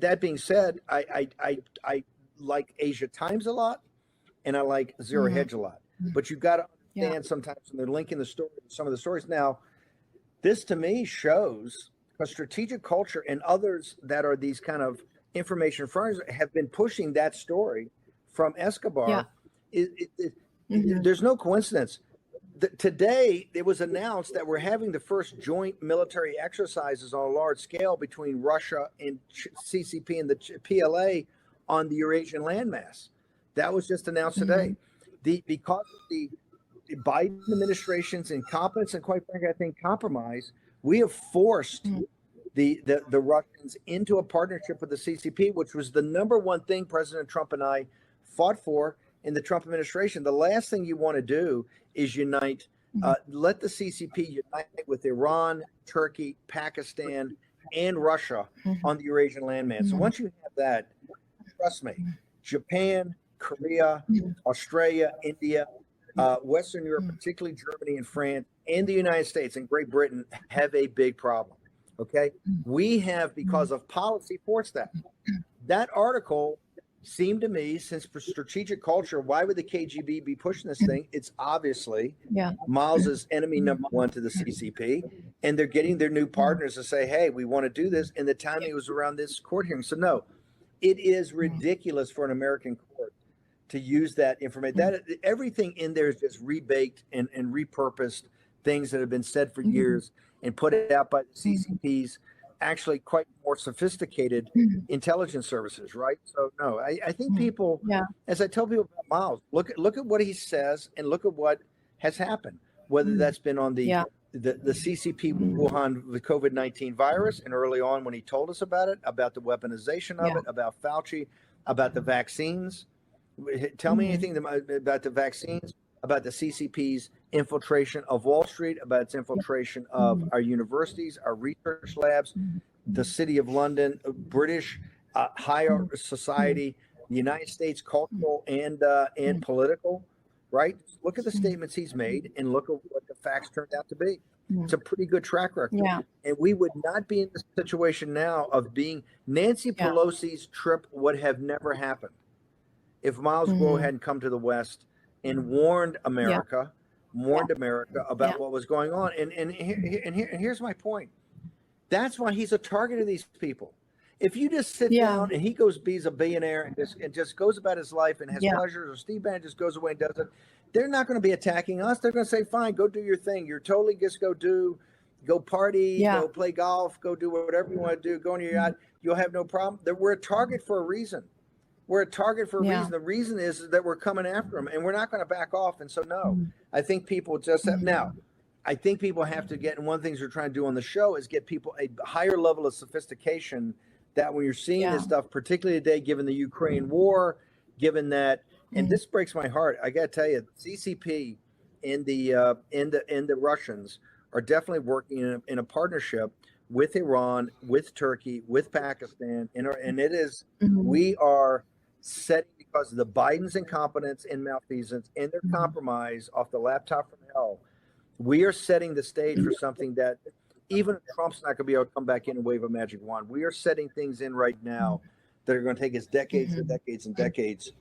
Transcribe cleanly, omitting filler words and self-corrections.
that being said, I like Asia Times a lot, and I like Zero Hedge a lot. But you've got to understand sometimes when they're linking the story, some of the stories. Now, this to me shows a strategic culture, and others that are these kind of information firms have been pushing that story from Escobar. There's no coincidence. Today, it was announced that we're having the first joint military exercises on a large scale between Russia and CCP and the PLA on the Eurasian landmass. That was just announced today. Because of the Biden administration's incompetence and, quite frankly, I think compromise, we have forced the Russians into a partnership with the CCP, which was the number one thing President Trump and I fought for in the Trump administration. The last thing you want to do is unite, let the CCP unite with Iran, Turkey, Pakistan, and Russia on the Eurasian landmass. So once you have that, trust me, Japan, Korea, Australia, India, Western Europe, particularly Germany and France, and the United States and Great Britain have a big problem. Okay, we have, because of policy, forced that. That article seemed to me, since for strategic culture, why would the KGB be pushing this thing? It's obviously Miles's enemy number one to the CCP, and they're getting their new partners to say, hey, we want to do this. And the timing was around this court hearing. So no, it is ridiculous for an American court to use that information. That everything in there is just rebaked and repurposed things that have been said for years and put it out by the CCP's actually quite more sophisticated intelligence services, right? So no, I think people, as I tell people about Miles, look at what he says and look at what has happened, whether that's been on the CCP Wuhan, the COVID-19 virus, and early on when he told us about it, about the weaponization of it, about Fauci, about the vaccines. Tell me anything about the vaccines, about the CCP's infiltration of Wall Street, about its infiltration of our universities, our research labs, the City of London, British higher society, the United States cultural and political, right? Look at the statements he's made and look at what the facts turned out to be. It's a pretty good track record. And we would not be in this situation now of being Nancy Pelosi's trip would have never happened if Miles Guo hadn't come to the West and warned America, about what was going on. And here's my point. That's why he's a target of these people. If you just sit down and he he's a billionaire and just goes about his life and has pleasures, or Steve Bannon just goes away and does it, they're not going to be attacking us. They're going to say, fine, go do your thing. You're totally just go party, go play golf, go do whatever you want to do, go on your yacht. You'll have no problem. We're a target for a reason. We're a target for a reason. The reason is that we're coming after them, and we're not going to back off. And so, no, I think people just have now. I think people have to get, and one of the things we're trying to do on the show is get people a higher level of sophistication. That when you're seeing this stuff, particularly today, given the Ukraine war, given that, and this breaks my heart. I got to tell you, CCP and the Russians are definitely working in a partnership with Iran, with Turkey, with Pakistan, and it is we are setting, because of the Biden's incompetence and malfeasance and their compromise off the laptop from hell, we are setting the stage for something that even Trump's not going to be able to come back in and wave a magic wand. We are setting things in right now that are going to take us decades and decades and decades